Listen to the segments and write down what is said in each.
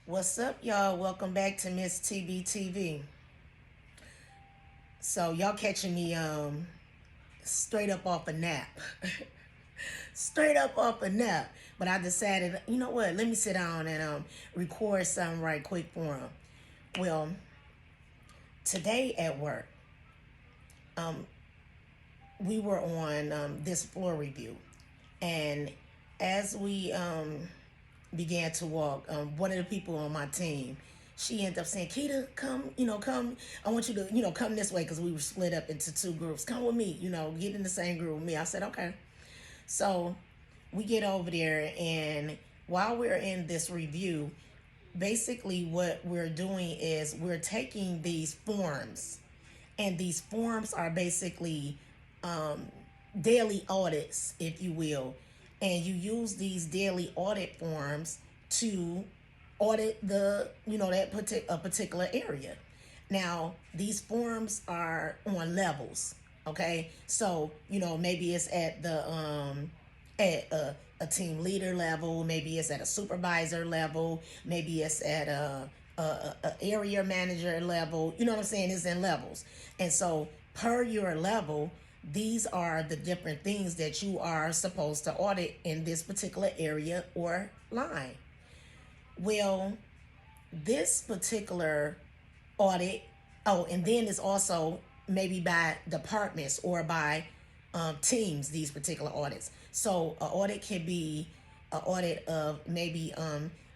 What's up, y'all? Welcome back to Miss TBTV. So y'all catching me straight up off a nap. Straight up off a nap. But I decided, you know what, let me sit down and record something right quick for them. Well, today at work, um, we were on this floor review. And as we began to walk, one of the people on my team, she ended up saying, Keita, come, come. I want you to, come this way because we were split up into two groups. Come with me, get in the same group with me. I said, okay. So we get over there, and while we're in this review, basically what we're doing is we're taking these forms, and these forms are basically um, daily audits, if you will, and you use these daily audit forms to audit a particular area. Now these forms are on levels, okay? So maybe it's at the at a team leader level, maybe it's at a supervisor level, maybe it's at a area manager level. You know what I'm saying? It's in levels. And so per your level, these are the different things that you are supposed to audit in this particular area or line. Well, this particular audit, oh, and then it's also maybe by departments or by teams, these particular audits. So an audit can be an audit of maybe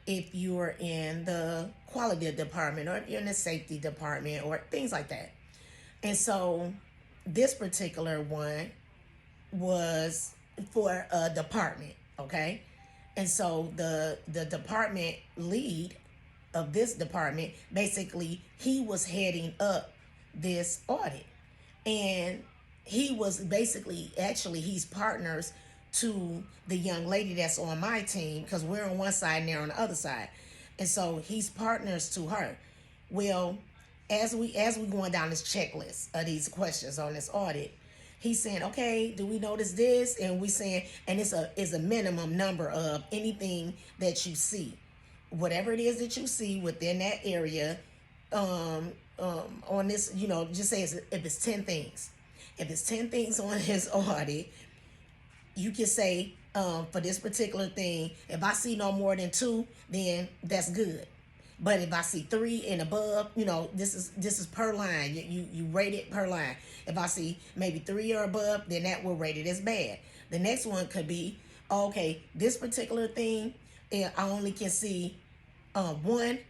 if you're in the quality department or if you're in the safety department or things like that. And so this particular one was for a department, okay? And so the department lead of this department, basically he was heading up this audit. And he was basically, actually he's partners to the young lady that's on my team, because we're on one side and they're on the other side. And so he's partners to her. Well, as we going down this checklist of these questions on this audit, he's saying, okay, do we notice this? And we saying, and it's a minimum number of anything that you see, whatever it is that you see within that area. On this, just say if it's 10 things, if it's 10 things on his audit, you can say, for this particular thing, if I see no more than two, then that's good. But if I see three and above, this is per line. You rate it per line. If I see maybe three or above, then that will rate it as bad. The next one could be, okay, this particular thing, I only can see one.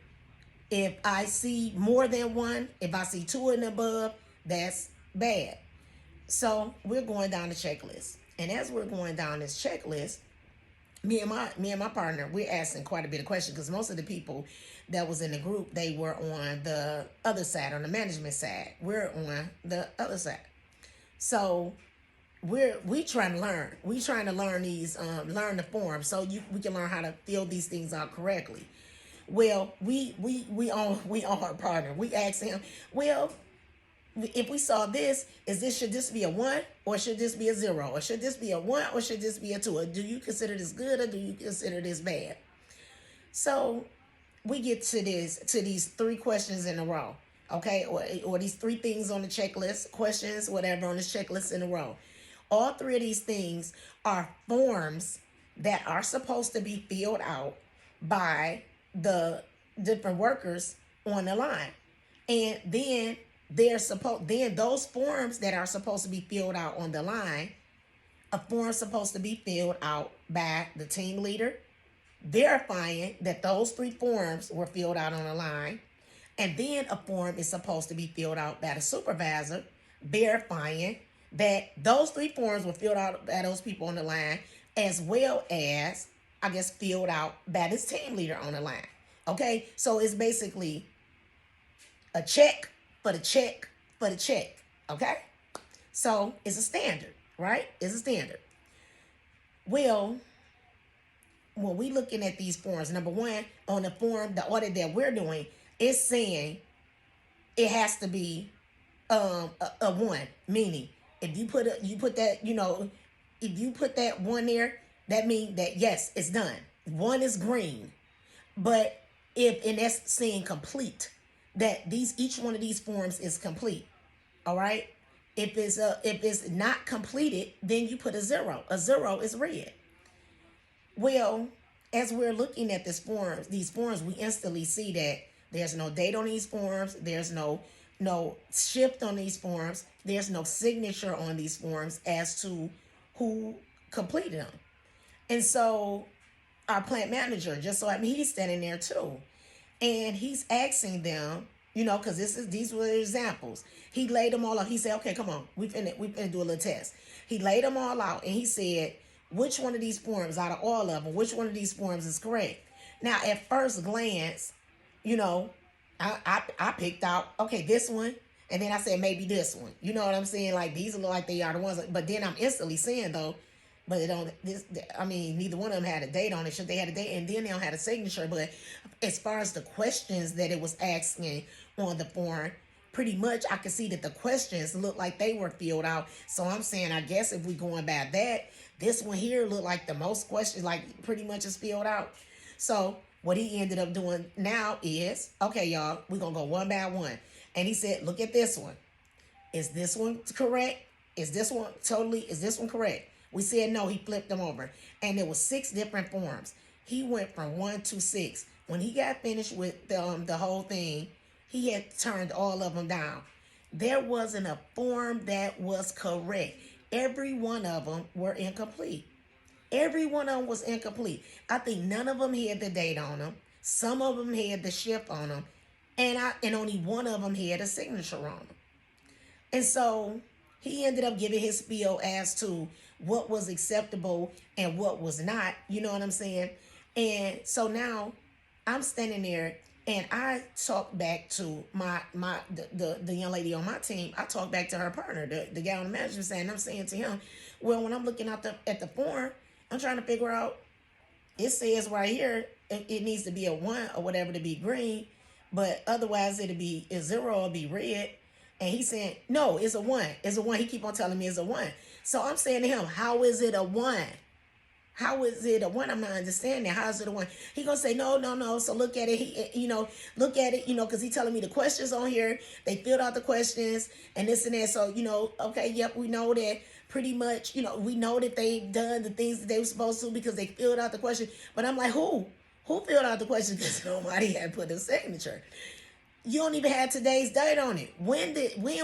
If I see more than one, if I see two and above, that's bad. So we're going down the checklist. And as we're going down this checklist, me and my partner, we're asking quite a bit of questions, because most of the people that was in the group, they were on the other side, on the management side. We're on the other side. So we trying to learn. We trying to learn these learn the forms, so we can learn how to fill these things out correctly. Well, we on our partner. We asked him, well, if we saw this, should this be a one, or should this be a zero, or should this be a one, or should this be a two? Or do you consider this good, or do you consider this bad? So we get to these three questions in a row, okay, or these three things on the checklist, questions, whatever, on this checklist in a row. All three of these things are forms that are supposed to be filled out by the different workers on the line. And then those forms that are supposed to be filled out on the line, a form supposed to be filled out by the team leader, verifying that those three forms were filled out on the line. And then a form is supposed to be filled out by the supervisor, verifying that those three forms were filled out by those people on the line, as well as, I guess, filled out by this team leader on the line. Okay, so it's basically a check for the check for the check. Okay, so it's a standard, right? It's a standard. Well, when we looking at these forms, number one, on the form, the audit that we're doing, it's saying it has to be a one, meaning if you put that, if you put that one there, that means that yes, it's done. One is green, but and that's saying complete, that each one of these forms is complete. All right. If it's not completed, then you put a zero. A zero is red. Well, as we're looking at these forms, we instantly see that there's no date on these forms. There's no shift on these forms. There's no signature on these forms as to who completed them. And so our plant manager, just so I mean, he's standing there too, and he's asking them, because these were the examples. He laid them all out. He said, "Okay, come on, we finna do a little test." He laid them all out, and he said, "Which one of these forms, out of all of them, which one of these forms is correct?" Now, at first glance, you know, I picked out, okay, this one, and then I said maybe this one. You know what I'm saying? Like, these look like they are the ones. But then I'm instantly saying though, but it don't. I mean, neither one of them had a date on it. Should they had a date, and then they don't have a signature. But as far as the questions that it was asking on the form, pretty much I could see that the questions looked like they were filled out. So I'm saying, I guess if we going by that, this one here looked like the most questions, like pretty much is filled out. So what he ended up doing now is, okay, y'all, we're going to go one by one. And he said, look at this one. Is this one correct? Is this one correct? We said no. He flipped them over. And there was 6 different forms. He went from 1 to 6. When he got finished with the whole thing, he had turned all of them down. There wasn't a form that was correct. Every one of them were incomplete. Every one of them was incomplete. I think none of them had the date on them. Some of them had the shift on them. And only one of them had a signature on them. And so he ended up giving his spiel as to what was acceptable and what was not. You know what I'm saying? And so now I'm standing there and I talk back to the young lady on my team. I talk back to her partner, the guy on the management side, and I'm saying to him, well, when I'm looking at the form, I'm trying to figure out, it says right here it needs to be a 1 or whatever to be green, but otherwise it'll be a 0 or be red. And he's saying, no, it's a 1. It's a 1. He keep on telling me it's a 1. So I'm saying to him, how is it a 1? How is it a 1? I'm not understanding. How is it a 1? He gonna say, no. So look at it. Look at it, because he telling me the questions on here. They filled out the questions and this and that. So, okay, yep, we know that pretty much, we know that they've done the things that they were supposed to because they filled out the question. But I'm like, who? Who filled out the question? Because nobody had put a signature. You don't even have today's date on it. When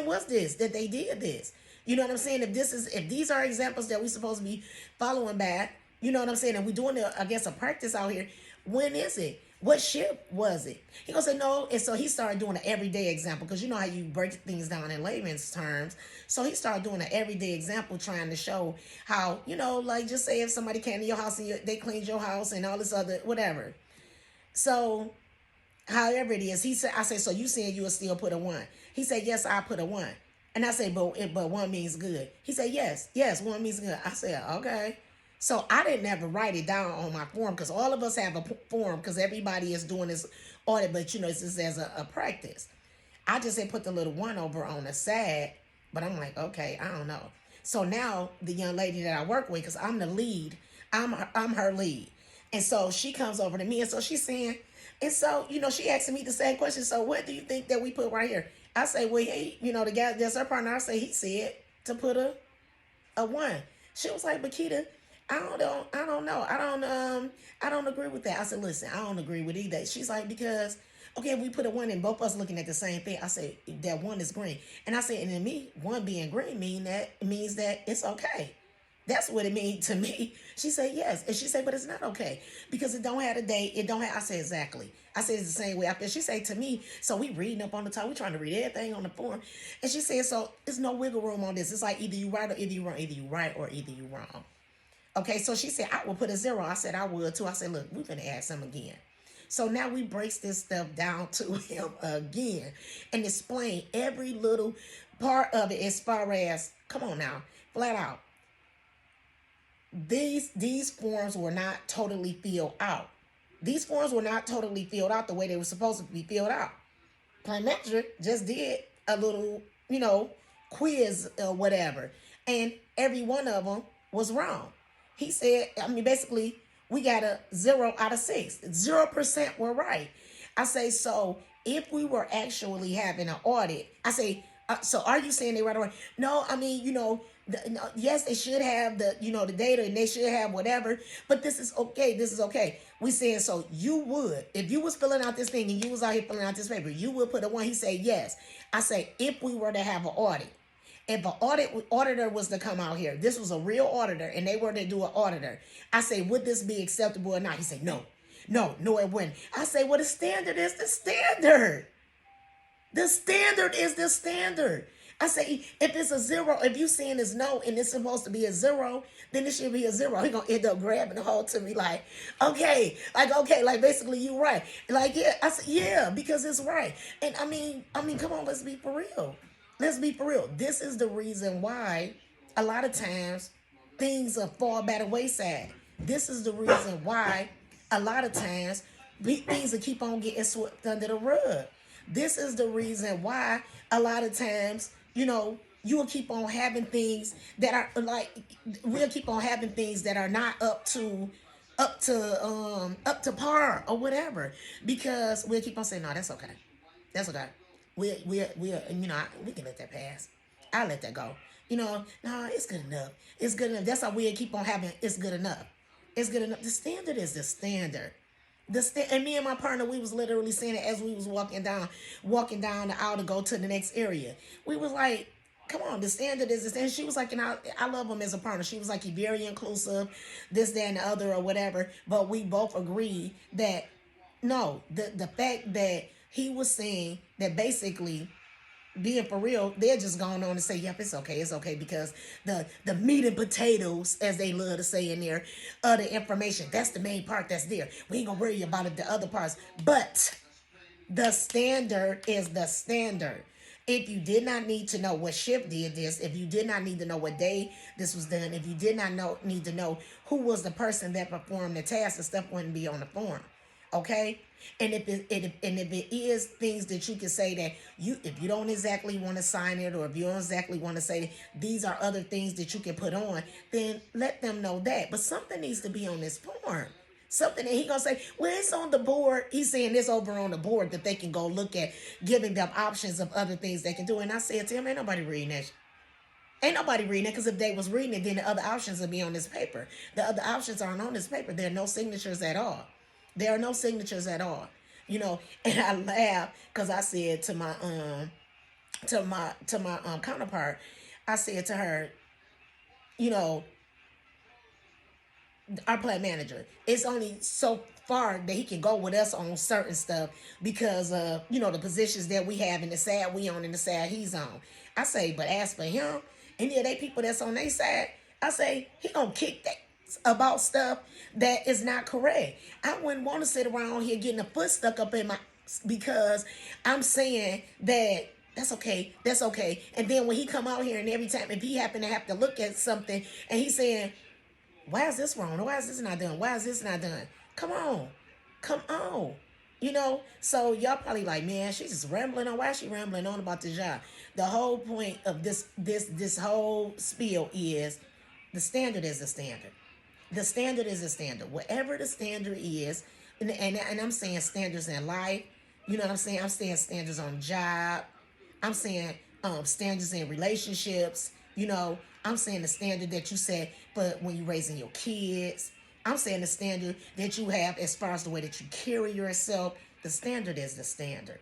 was this that they did this? You know what I'm saying? If these are examples that we're supposed to be following by, you know what I'm saying? And we're doing, I guess, a practice out here. When is it? What shift was it? He gonna say no. And so he started doing an everyday example, because you know how you break things down in layman's terms. So he started doing an everyday example, trying to show how, like, just say if somebody came to your house and they cleaned your house and all this other whatever. So however it is, I say, so you saying you will still put a 1? He said, yes, I put a 1. And I say, but 1 means good. He said, yes, 1 means good. I said, okay. So I didn't ever write it down on my form, because all of us have a form, because everybody is doing this audit, but it's just as a practice. I just said put the little 1 over on the side, but I'm like, okay, I don't know. So now the young lady that I work with, because I'm the lead, I'm her lead. And so she comes over to me, and so she's saying, and so, she asking me the same question. So what do you think that we put right here? I say, well, hey, the guy that's her partner, I say, he said to put a 1. She was like, Bakita, I don't know. I don't agree with that. I said, listen, I don't agree with either. She's like, because, okay, we put a 1 and both of us looking at the same thing. I said, that 1 is green. And I said, and to me, 1 being green means that it's okay. That's what it means to me. She said, yes. And she said, but it's not okay, because it don't have a date. It don't have, I said, exactly. I said, it's the same way after. She said to me, so we reading up on the top. We trying to read everything on the form. And she said, so there's no wiggle room on this. It's like either you right or either you wrong. Either you right or either you wrong. Okay, so she said, I would put a 0. I said, I would too. I said, look, we're going to ask him again. So now we breaks this stuff down to him again and explain every little part of it, as far as, come on now, flat out. These forms were not totally filled out. These forms were not totally filled out the way they were supposed to be filled out. Plant manager just did a little, quiz or whatever. And every one of them was wrong. He said, basically, we got a 0 out of 6. 0% were right. I say, so if we were actually having an audit, I say, so are you saying they right away? No, I mean, no, yes, they should have the data and they should have whatever, but this is okay. This is okay. We saying, so you would, if you was filling out this thing and you was out here filling out this paper, you would put a one. He said, yes. I say, if we were to have an audit, if an auditor was to come out here, this was a real auditor, and they were to do an auditor, I say, would this be acceptable or not? He said, no, no, no, it wouldn't. I say, well, the standard is the standard. The standard is the standard. I say, if it's a zero, if you saying it's no and it's supposed to be a zero, then it should be a zero. He gonna end up grabbing the hold to me like, okay, like basically you right. Like, yeah, I said, yeah, because it's right. And I mean, come on, let's be for real. Let's be for real. This is the reason why a lot of times things are fall by the wayside. This is the reason why a lot of times things will keep on getting swept under the rug. This is the reason why a lot of times, you will keep on having things that are like, we'll keep on having things that are not up to par or whatever, because we'll keep on saying, no, that's okay. That's okay. We can let that pass. I'll let that go. No, it's good enough. It's good enough. That's how we'll keep on having it's good enough. It's good enough. The standard is the standard. And me and my partner, we was literally saying it as we was walking down the aisle to go to the next area. We was like, come on, the standard is this. And she was like, and I love him as a partner. She was like, he's very inclusive, this, that, and the other, or whatever. But we both agreed that no, the fact that he was saying that basically, being for real, they're just going on and say, yep, it's okay, because the meat and potatoes, as they love to say in there, other information, that's the main part that's there. We ain't gonna worry about it, the other parts. But the standard is the standard. If you did not need to know what shift did this, if you did not need to know what day this was done, if you did not need to know who was the person that performed the task, the stuff wouldn't be on the form. Okay? And if it is things that you can say that if you don't exactly want to sign it, or if you don't exactly want to say these are other things that you can put on, then let them know that. But something needs to be on this form. Something that he gonna say, well, it's on the board. He's saying this over on the board that they can go look at, giving them options of other things they can do. And I said to him, ain't nobody reading that. Ain't nobody reading it, because if they was reading it, then the other options would be on this paper. The other options aren't on this paper. There are no signatures at all. There are no signatures at all. And I laughed because I said to my counterpart, I said to her, our plant manager, it's only so far that he can go with us on certain stuff because of, the positions that we have in the side we on and the side he's on. I say, but as for him, any of they people that's on their side, I say, he gonna kick that about stuff that is not correct. I wouldn't want to sit around here getting a foot stuck up in my, because I'm saying that that's okay. And then when he come out here and every time, if he happen to have to look at something and he's saying, why is this wrong? Why is this not done? Why is this not done? Come on. So y'all probably like, man, she's just rambling on. Why is she rambling on about this job? The whole point of this whole spiel is the standard is the standard. The standard is the standard. Whatever the standard is, and I'm saying standards in life. You know what I'm saying? I'm saying standards on job. I'm saying standards in relationships. I'm saying the standard that you set for when you're raising your kids. I'm saying the standard that you have as far as the way that you carry yourself. The standard is the standard.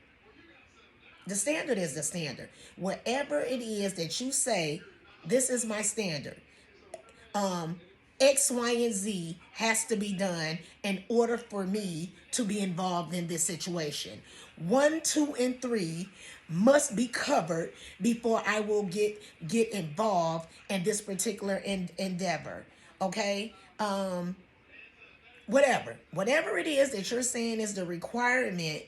The standard is the standard. Whatever it is that you say, this is my standard. X, Y, and Z has to be done in order for me to be involved in this situation. 1, 2, and 3 must be covered before I will get involved in this particular endeavor. Okay? Whatever it is that you're saying is the requirement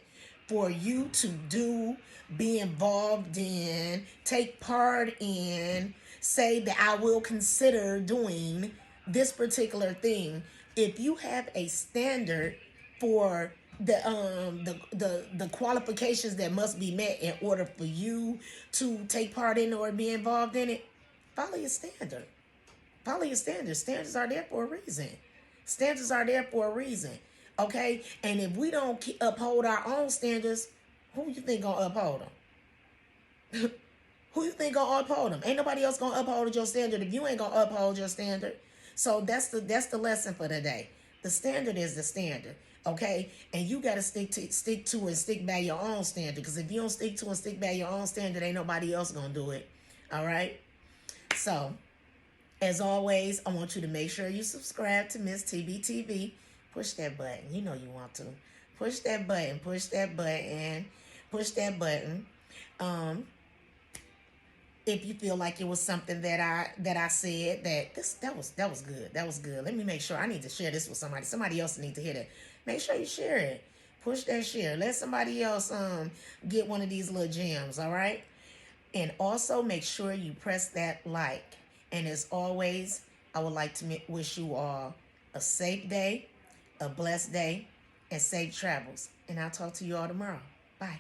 for you to do, be involved in, take part in, say that I will consider doing this particular thing. If you have a standard for the qualifications that must be met in order for you to take part in or be involved in it, follow your standard. Follow your standards. Standards are there for a reason. Okay? And if we don't uphold our own standards, who you think gonna uphold them? Who you think gonna uphold them? Ain't nobody else gonna uphold your standard if you ain't gonna uphold your standard. So that's the lesson for today. The standard is the standard, okay? And you gotta stick to and stick by your own standard. Because if you don't stick to and stick by your own standard, ain't nobody else gonna do it. All right. So, as always, I want you to make sure you subscribe to Miss TBTV. Push that button. You know you want to. Push that button. Push that button. Push that button. Um, if you feel like it was something that I said that was good. That was good. Let me make sure. I need to share this with somebody. Somebody else need to hear that. Make sure you share it. Push that share. Let somebody else get one of these little gems, all right? And also make sure you press that like. And as always, I would like to wish you all a safe day, a blessed day, and safe travels. And I'll talk to you all tomorrow. Bye.